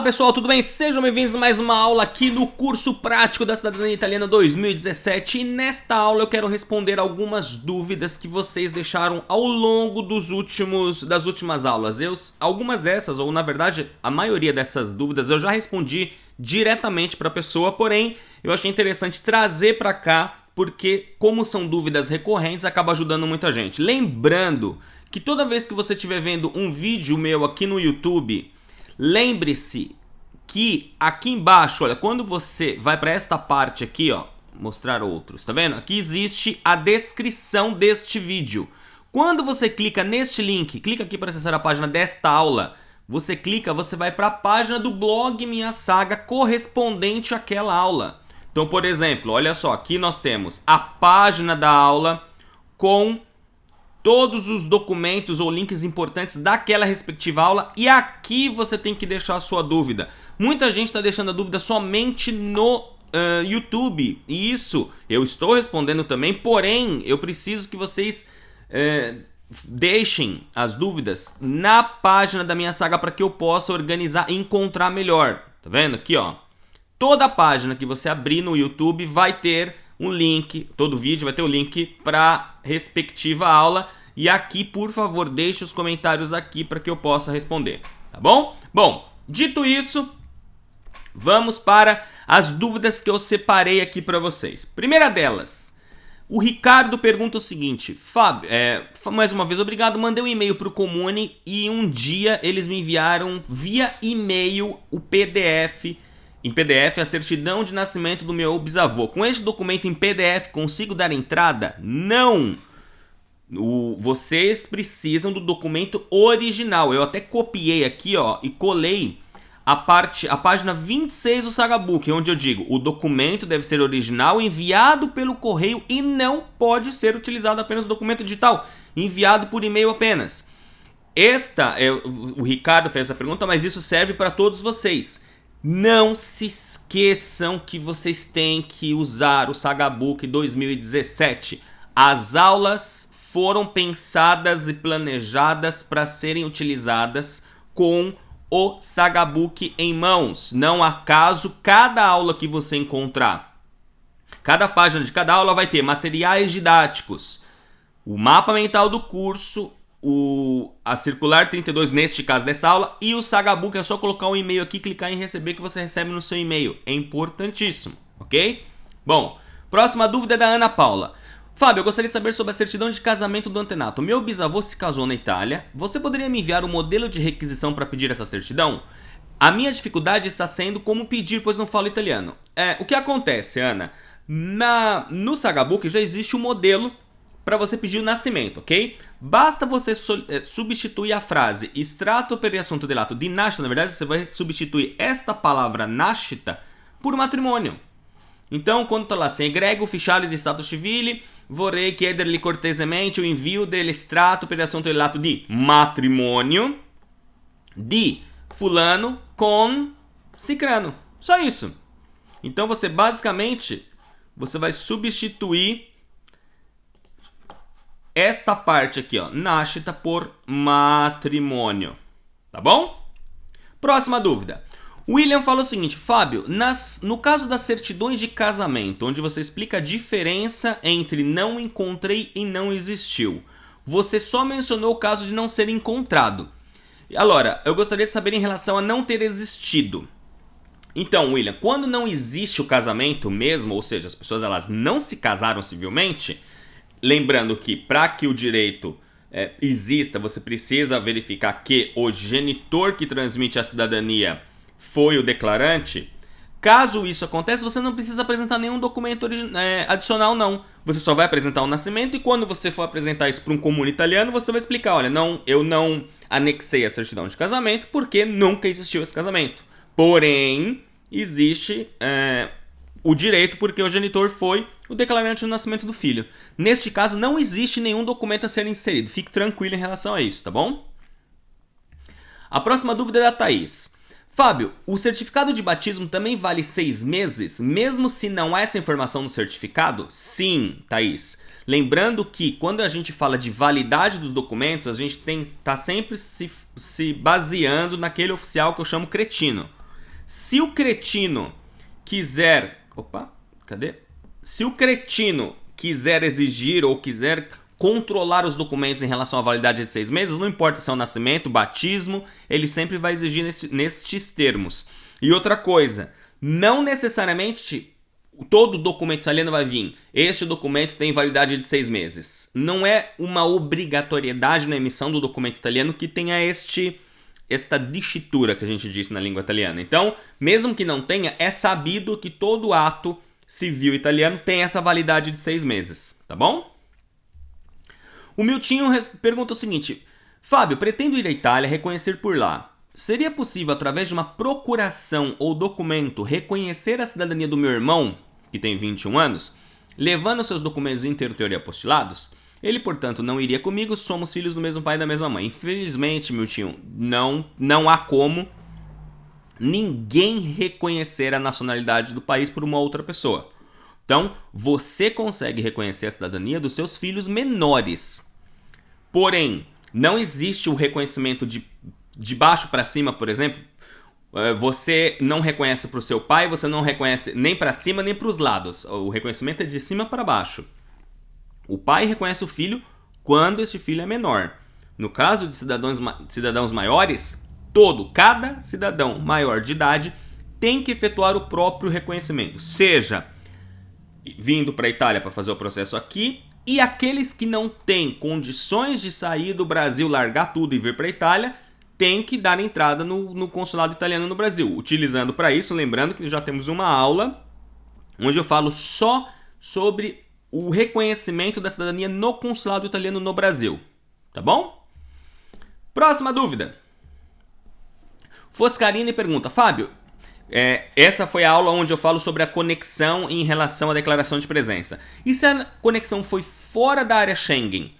pessoal, tudo bem? Sejam bem-vindos a mais uma aula aqui no curso prático da Cidadania Italiana 2017 e nesta aula eu quero responder algumas dúvidas que vocês deixaram ao longo das últimas aulas. Algumas dessas, ou na verdade a maioria dessas dúvidas eu já respondi diretamente para a pessoa, porém eu achei interessante trazer para cá porque como são dúvidas recorrentes acaba ajudando muita gente. Lembrando que toda vez que você estiver vendo um vídeo meu aqui no YouTube, lembre-se que aqui embaixo, olha, quando você vai para esta parte aqui, ó, mostrar outros, tá vendo? Aqui existe a descrição deste vídeo. Quando você clica neste link, clica aqui para acessar a página desta aula, você clica, você vai para a página do blog Minha Saga correspondente àquela aula. Então, por exemplo, olha só, aqui nós temos a página da aula com todos os documentos ou links importantes daquela respectiva aula e aqui você tem que deixar a sua dúvida. Muita gente está deixando a dúvida somente no YouTube e isso eu estou respondendo também, porém eu preciso que vocês deixem as dúvidas na página da Minha Saga para que eu possa organizar e encontrar melhor. Tá vendo aqui, ó? Toda a página que você abrir no YouTube vai ter um link, todo vídeo vai ter o link para a respectiva aula. E aqui, por favor, deixe os comentários aqui para que eu possa responder, tá bom? Bom, dito isso, vamos para as dúvidas que eu separei aqui para vocês. Primeira delas, o Ricardo pergunta o seguinte: Fábio, mais uma vez obrigado, mandei um e-mail para o Comune e um dia eles me enviaram via e-mail o PDF... Em PDF, a certidão de nascimento do meu bisavô. Com este documento em PDF, consigo dar entrada? Não! Vocês precisam do documento original. Eu até copiei aqui, ó, e colei a página 26 do Sagabook, onde eu digo: o documento deve ser original, enviado pelo correio e não pode ser utilizado apenas o documento digital, enviado por e-mail apenas. O Ricardo fez essa pergunta, mas isso serve para todos vocês. Não se esqueçam que vocês têm que usar o Sagabook 2017. As aulas foram pensadas e planejadas para serem utilizadas com o Sagabook em mãos. Não acaso, cada aula que você encontrar, cada página de cada aula vai ter materiais didáticos, o mapa mental do curso, a circular 32 neste caso desta aula e o Sagabook. É só colocar um e-mail aqui, clicar em receber que você recebe no seu e-mail. É importantíssimo, ok? Bom, próxima dúvida é da Ana Paula. Fábio, eu gostaria de saber sobre a certidão de casamento do antenato. Meu bisavô se casou na Itália. Você poderia me enviar o modelo de requisição para pedir essa certidão? A minha dificuldade está sendo como pedir, pois não falo italiano. O que acontece, Ana? No Sagabook já existe um modelo para você pedir o nascimento, ok? Basta você substituir a frase "Strato per riassunto dell'atto di nascita", na verdade você vai substituir esta palavra nascita por matrimônio. Então, quando está lá assim, "Egrego ufficiale di stato civile, vorrei chiedergli cortesemente o invio dell'estratto per riassunto dell'atto di matrimonio di fulano con cicrano". Só isso. Então você basicamente vai substituir esta parte aqui, ó, nascita por matrimônio, tá bom? Próxima dúvida. William fala o seguinte: Fábio, no caso das certidões de casamento, onde você explica a diferença entre não encontrei e não existiu, você só mencionou o caso de não ser encontrado. Agora, eu gostaria de saber em relação a não ter existido. Então, William, quando não existe o casamento mesmo, ou seja, as pessoas elas não se casaram civilmente, lembrando que para que o direito exista, você precisa verificar que o genitor que transmite a cidadania foi o declarante. Caso isso aconteça, você não precisa apresentar nenhum documento adicional, não. Você só vai apresentar o nascimento e quando você for apresentar isso para um comune italiano, você vai explicar: olha, eu não anexei a certidão de casamento porque nunca existiu esse casamento. Porém, existe o direito porque o genitor foi o declarante do nascimento do filho. Neste caso, não existe nenhum documento a ser inserido. Fique tranquilo em relação a isso, tá bom? A próxima dúvida é da Thaís. Fábio, o certificado de batismo também vale 6 meses, mesmo se não há essa informação no certificado? Sim, Thaís. Lembrando que quando a gente fala de validade dos documentos, a gente está sempre se baseando naquele oficial que eu chamo cretino. Se o cretino quiser... Opa, cadê? Se o cretino quiser exigir ou quiser controlar os documentos em relação à validade de 6 meses, não importa se é o nascimento, batismo, ele sempre vai exigir nestes termos. E outra coisa, não necessariamente todo documento italiano vai vir, este documento tem validade de 6 meses. Não é uma obrigatoriedade na emissão do documento italiano que tenha esta dicitura que a gente disse na língua italiana. Então, mesmo que não tenha, é sabido que todo ato civil italiano tem essa validade de 6 meses, tá bom? O Miltinho pergunta o seguinte: Fábio, pretendo ir à Itália reconhecer por lá. Seria possível, através de uma procuração ou documento, reconhecer a cidadania do meu irmão, que tem 21 anos, levando seus documentos interteor e apostilados? Ele, portanto, não iria comigo, somos filhos do mesmo pai e da mesma mãe. Infelizmente, Miltinho, não há como ninguém reconhecer a nacionalidade do país por uma outra pessoa. Então, você consegue reconhecer a cidadania dos seus filhos menores. Porém, não existe o reconhecimento de baixo para cima, por exemplo. Você não reconhece para o seu pai, você não reconhece nem para cima nem para os lados. O reconhecimento é de cima para baixo. O pai reconhece o filho quando este filho é menor. No caso de cidadãos maiores, cada cidadão maior de idade tem que efetuar o próprio reconhecimento. Seja vindo para a Itália para fazer o processo aqui, e aqueles que não têm condições de sair do Brasil, largar tudo e vir para a Itália, tem que dar entrada no consulado italiano no Brasil. Utilizando para isso, lembrando que já temos uma aula onde eu falo só sobre o reconhecimento da cidadania no consulado italiano no Brasil. Tá bom? Próxima dúvida. Foscarini pergunta: Fábio, essa foi a aula onde eu falo sobre a conexão em relação à declaração de presença. E se a conexão foi fora da área Schengen?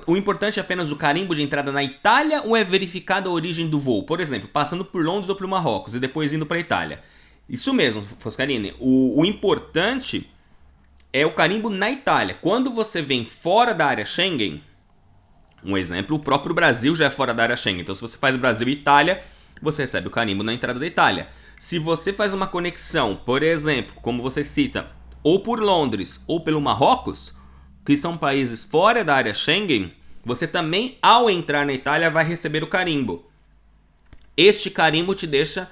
O importante é apenas o carimbo de entrada na Itália ou é verificada a origem do voo? Por exemplo, passando por Londres ou por Marrocos e depois indo para a Itália. Isso mesmo, Foscarini. O importante é o carimbo na Itália. Quando você vem fora da área Schengen, um exemplo, o próprio Brasil já é fora da área Schengen. Então, se você faz Brasil e Itália, você recebe o carimbo na entrada da Itália. Se você faz uma conexão, por exemplo, como você cita, ou por Londres ou pelo Marrocos, que são países fora da área Schengen, você também, ao entrar na Itália, vai receber o carimbo. Este carimbo te deixa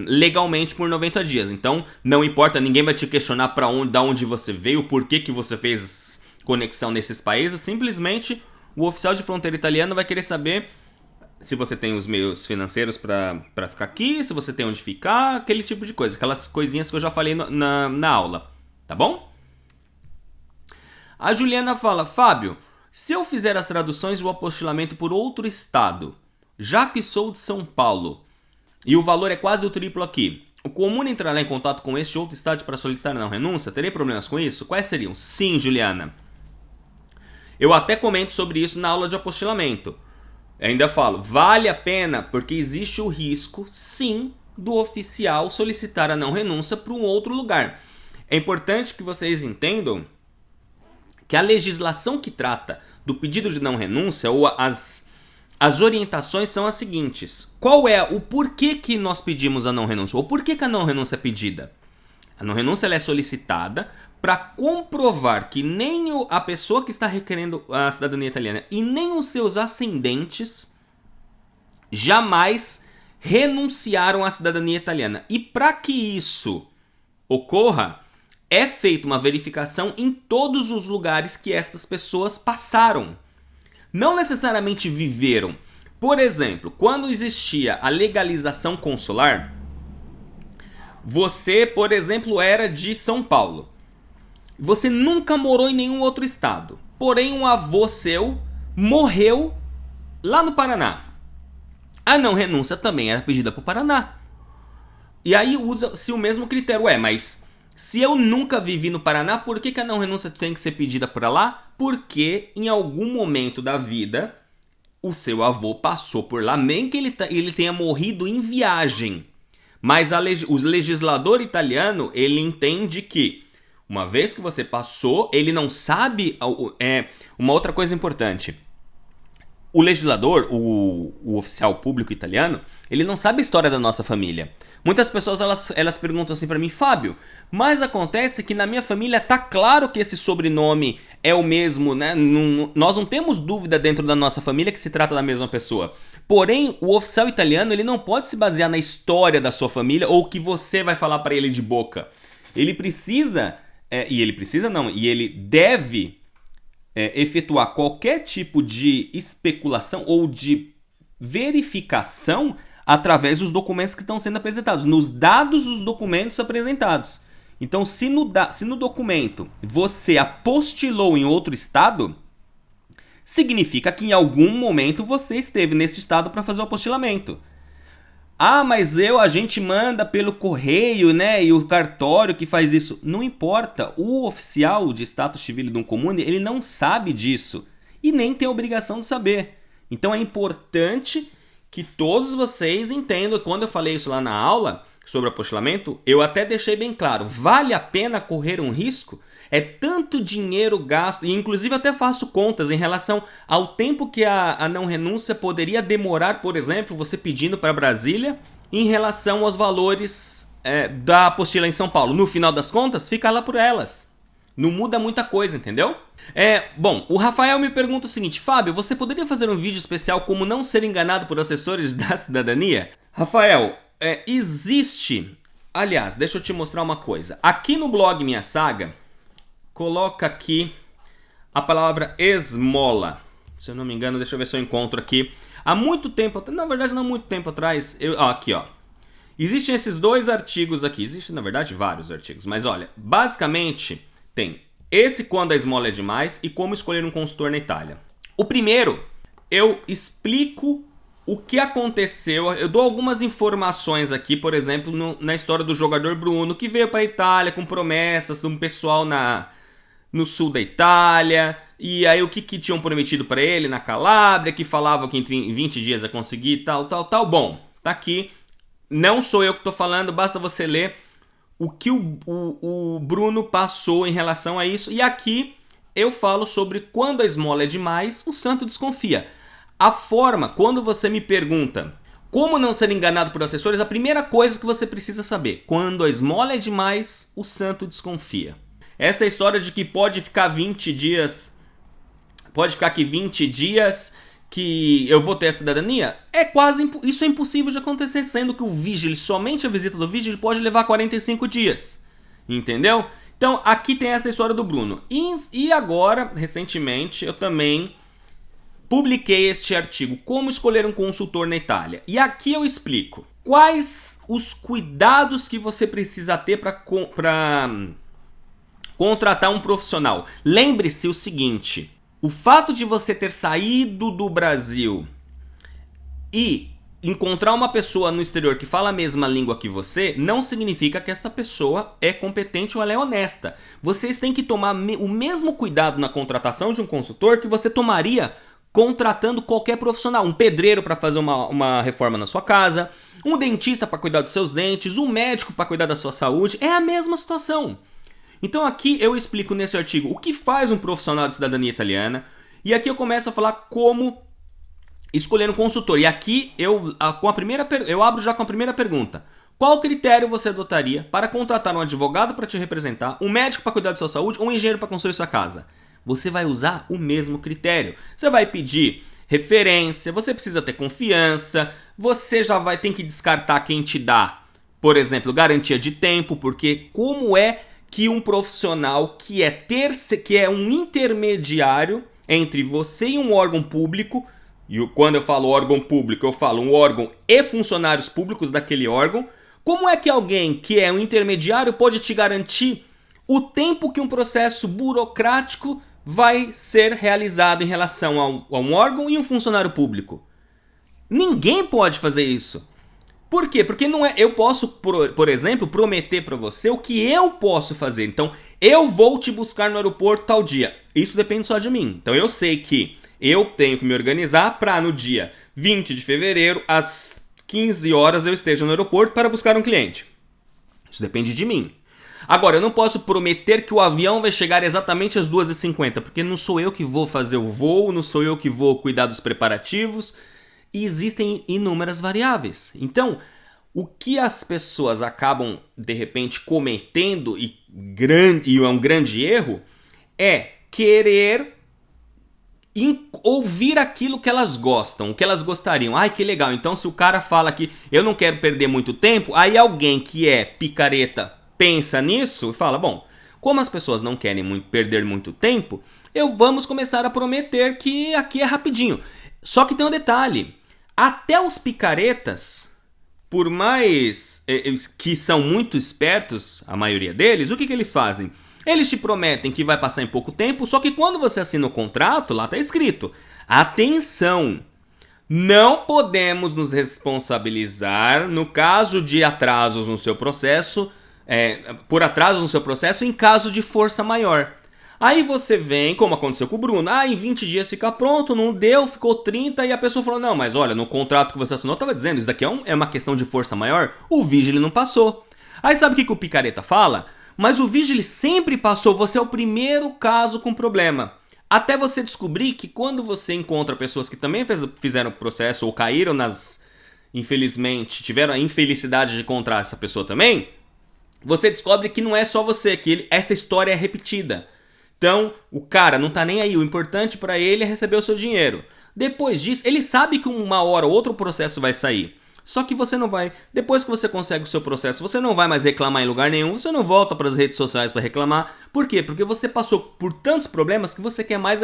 legalmente por 90 dias. Então, não importa, ninguém vai te questionar da onde você veio, por que você fez conexão nesses países. Simplesmente, o oficial de fronteira italiano vai querer saber se você tem os meios financeiros para ficar aqui, se você tem onde ficar, aquele tipo de coisa. Aquelas coisinhas que eu já falei na aula. Tá bom? A Juliana fala: Fábio, se eu fizer as traduções e o apostilamento por outro estado, já que sou de São Paulo, e o valor é quase o triplo aqui, o comum entrará em contato com este outro estado para solicitar a não renúncia? Terei problemas com isso? Quais seriam? Sim, Juliana. Eu até comento sobre isso na aula de apostilamento. Ainda falo, vale a pena porque existe o risco, sim, do oficial solicitar a não renúncia para um outro lugar. É importante que vocês entendam que a legislação que trata do pedido de não renúncia, ou as orientações são as seguintes. Qual é o porquê que nós pedimos a não renúncia? Ou por que a não renúncia é pedida? A não renúncia ela é solicitada para comprovar que nem a pessoa que está requerendo a cidadania italiana e nem os seus ascendentes jamais renunciaram à cidadania italiana. E para que isso ocorra, é feita uma verificação em todos os lugares que estas pessoas passaram. Não necessariamente viveram. Por exemplo, quando existia a legalização consular, você, por exemplo, era de São Paulo. Você nunca morou em nenhum outro estado. Porém, um avô seu morreu lá no Paraná. A não renúncia também era pedida para o Paraná. E aí usa-se o mesmo critério. Mas se eu nunca vivi no Paraná, por que a não renúncia tem que ser pedida para lá? Porque em algum momento da vida, o seu avô passou por lá, nem que ele tenha morrido em viagem. Mas o legislador italiano, ele entende que, uma vez que você passou, ele não sabe... Uma outra coisa importante. O legislador, o oficial público italiano, ele não sabe a história da nossa família. Muitas pessoas elas perguntam assim pra mim, Fábio, mas acontece que na minha família tá claro que esse sobrenome é o mesmo, né? Nós não temos dúvida dentro da nossa família que se trata da mesma pessoa. Porém, o oficial italiano ele não pode se basear na história da sua família ou o que você vai falar pra ele de boca. Ele precisa, e ele deve efetuar qualquer tipo de especulação ou de verificação através dos documentos que estão sendo apresentados, nos dados dos documentos apresentados. Então, se no documento você apostilou em outro estado, significa que em algum momento você esteve nesse estado para fazer o apostilamento. Ah, mas a gente manda pelo correio, né? E o cartório que faz isso. Não importa. O oficial de status civile de um comune, ele não sabe disso. E nem tem obrigação de saber. Então é importante que todos vocês entendam. Quando eu falei isso lá na aula sobre apostilamento, eu até deixei bem claro. Vale a pena correr um risco? É tanto dinheiro gasto, e inclusive até faço contas em relação ao tempo que a não renúncia poderia demorar, por exemplo, você pedindo para Brasília, em relação aos valores da apostila em São Paulo. No final das contas, fica lá por elas. Não muda muita coisa, entendeu? Bom, o Rafael me pergunta o seguinte, Fábio, você poderia fazer um vídeo especial como não ser enganado por assessores da cidadania? Rafael, existe... Aliás, deixa eu te mostrar uma coisa. Aqui no blog Minha Saga... Coloca aqui a palavra esmola. Se eu não me engano, deixa eu ver se eu encontro aqui. Há muito tempo, na verdade não muito tempo atrás, aqui ó. Existem esses dois artigos aqui. Existem na verdade vários artigos. Mas olha, basicamente tem esse quando a esmola é demais e como escolher um consultor na Itália. O primeiro, eu explico o que aconteceu. Eu dou algumas informações aqui, por exemplo, na história do jogador Bruno, que veio para a Itália com promessas de um pessoal no sul da Itália, e aí o que tinham prometido para ele na Calábria, que falavam que em 20 dias ia conseguir, tal. Bom, tá aqui, não sou eu que tô falando, basta você ler o que o Bruno passou em relação a isso, e aqui eu falo sobre quando a esmola é demais, o santo desconfia. A forma, quando você me pergunta como não ser enganado por assessores, a primeira coisa que você precisa saber, quando a esmola é demais, o santo desconfia. Essa história de que pode ficar 20 dias, que eu vou ter a cidadania, isso é impossível de acontecer, sendo que o vigile, somente a visita do vigile pode levar 45 dias, entendeu? Então aqui tem essa história do Bruno. E agora, recentemente, eu também publiquei este artigo, como escolher um consultor na Itália. E aqui eu explico quais os cuidados que você precisa ter para contratar um profissional. Lembre-se o seguinte, o fato de você ter saído do Brasil e encontrar uma pessoa no exterior que fala a mesma língua que você, não significa que essa pessoa é competente ou ela é honesta. Vocês têm que tomar o mesmo cuidado na contratação de um consultor que você tomaria contratando qualquer profissional. Um pedreiro para fazer uma reforma na sua casa, um dentista para cuidar dos seus dentes, um médico para cuidar da sua saúde. É a mesma situação. Então aqui eu explico nesse artigo o que faz um profissional de cidadania italiana. E aqui eu começo a falar como escolher um consultor. E aqui eu abro já com a primeira pergunta. Qual critério você adotaria para contratar um advogado para te representar, um médico para cuidar da sua saúde ou um engenheiro para construir sua casa? Você vai usar o mesmo critério. Você vai pedir referência, você precisa ter confiança, você já tem que descartar quem te dá, por exemplo, garantia de tempo, porque como é que um profissional que é um intermediário entre você e um órgão público, e quando eu falo órgão público, eu falo um órgão e funcionários públicos daquele órgão, como é que alguém que é um intermediário pode te garantir o tempo que um processo burocrático vai ser realizado em relação a um órgão e um funcionário público? Ninguém pode fazer isso. Por quê? Porque não é, eu posso, por exemplo, prometer para você o que eu posso fazer. Então, eu vou te buscar no aeroporto tal dia. Isso depende só de mim. Então, eu sei que eu tenho que me organizar para no dia 20 de fevereiro, às 15 horas, eu esteja no aeroporto para buscar um cliente. Isso depende de mim. Agora, eu não posso prometer que o avião vai chegar exatamente às 2h50, porque não sou eu que vou fazer o voo, não sou eu que vou cuidar dos preparativos, e existem inúmeras variáveis. Então, o que as pessoas acabam, de repente, cometendo, e é um grande erro, é querer ouvir aquilo que elas gostam, o que elas gostariam. Ai, que legal, então se o cara fala que eu não quero perder muito tempo, aí alguém que é picareta pensa nisso e fala, bom, como as pessoas não querem perder muito tempo, vamos começar a prometer que aqui é rapidinho. Só que tem um detalhe, até os picaretas, por mais que são muito espertos, a maioria deles, o que eles fazem? Eles te prometem que vai passar em pouco tempo, só que quando você assina o contrato, lá está escrito, atenção, não podemos nos responsabilizar no caso de atrasos no seu processo, por atrasos no seu processo em caso de força maior. Aí você vem, como aconteceu com o Bruno, em 20 dias fica pronto, não deu, ficou 30 e a pessoa falou, não, mas olha, no contrato que você assinou estava dizendo, isso daqui é uma questão de força maior, o Vigile não passou. Aí sabe o que o picareta fala? Mas o Vigile sempre passou, você é o primeiro caso com problema. Até você descobrir que quando você encontra pessoas que também fizeram o processo ou caíram infelizmente, tiveram a infelicidade de encontrar essa pessoa também, você descobre que não é só você, que essa história é repetida. Então, o cara não tá nem aí, o importante para ele é receber o seu dinheiro. Depois disso, ele sabe que uma hora ou outro processo vai sair. Só que você não vai, depois que você consegue o seu processo, você não vai mais reclamar em lugar nenhum, você não volta para as redes sociais para reclamar. Por quê? Porque você passou por tantos problemas que você quer mais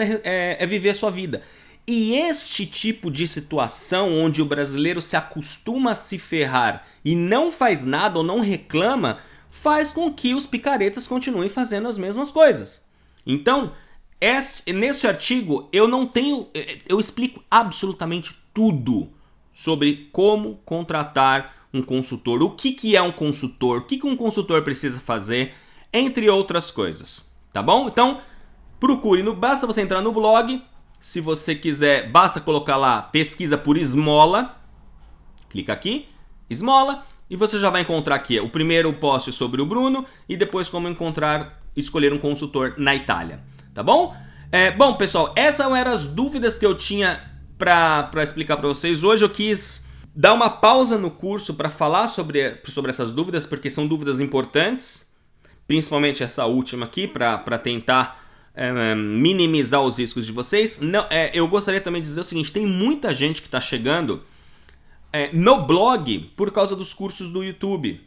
viver a sua vida. E este tipo de situação onde o brasileiro se acostuma a se ferrar e não faz nada ou não reclama, faz com que os picaretas continuem fazendo as mesmas coisas. Então, neste artigo eu explico absolutamente tudo sobre como contratar um consultor, o que é um consultor, o que um consultor precisa fazer, entre outras coisas, tá bom? Então, basta você entrar no blog, se você quiser, basta colocar lá, pesquisa por esmola, clica aqui, esmola, e você já vai encontrar aqui o primeiro post sobre o Bruno e depois como escolher um consultor na Itália, tá bom? Bom, pessoal, essas eram as dúvidas que eu tinha para explicar para vocês. Hoje eu quis dar uma pausa no curso para falar sobre essas dúvidas, porque são dúvidas importantes, principalmente essa última aqui, para tentar minimizar os riscos de vocês. Eu gostaria também de dizer o seguinte, tem muita gente que está chegando no blog por causa dos cursos do YouTube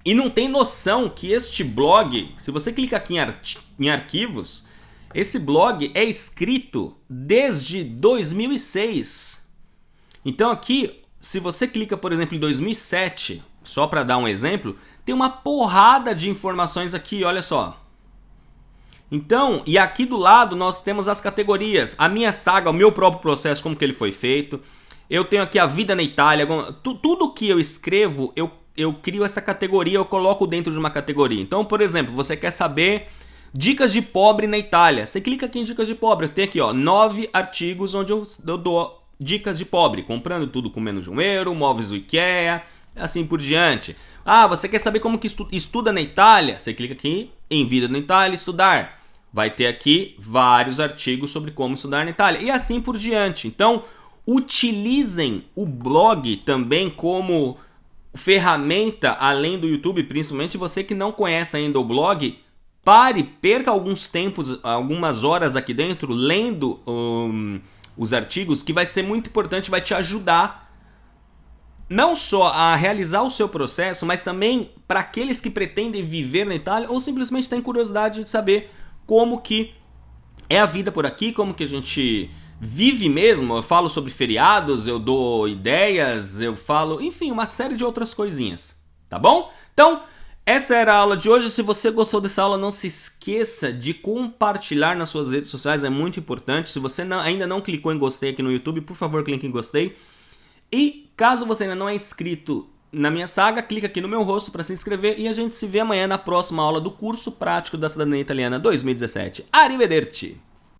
e não tem noção que este blog, se você clicar aqui em arquivos, esse blog é escrito desde 2006. Então aqui, se você clica, por exemplo, em 2007, só para dar um exemplo, tem uma porrada de informações aqui, olha só. Então, e aqui do lado nós temos as categorias, a minha saga, o meu próprio processo, como que ele foi feito. Eu tenho aqui a vida na Itália, tudo que eu escrevo, eu crio essa categoria, eu coloco dentro de uma categoria. Então, por exemplo, você quer saber dicas de pobre na Itália. Você clica aqui em dicas de pobre. Eu tenho aqui 9 artigos onde eu dou dicas de pobre. Comprando tudo com menos de €1, móveis do IKEA, assim por diante. Você quer saber como que estuda na Itália? Você clica aqui em vida na Itália, estudar. Vai ter aqui vários artigos sobre como estudar na Itália. E assim por diante. Então, utilizem o blog também como ferramenta além do YouTube. Principalmente você que não conhece ainda o blog. Perca algumas horas aqui dentro lendo os artigos, que vai ser muito importante, vai te ajudar não só a realizar o seu processo, mas também para aqueles que pretendem viver na Itália ou simplesmente têm curiosidade de saber como que é a vida por aqui, como que a gente vive mesmo. Eu falo sobre feriados, eu dou ideias, eu falo, enfim, uma série de outras coisinhas, tá bom? Então, essa era a aula de hoje. Se você gostou dessa aula, não se esqueça de compartilhar nas suas redes sociais, é muito importante. Se você ainda não clicou em gostei aqui no YouTube, por favor, clique em gostei. E caso você ainda não é inscrito na minha saga, clica aqui no meu rosto para se inscrever e a gente se vê amanhã na próxima aula do curso prático da Cidadania Italiana 2017. Arrivederci!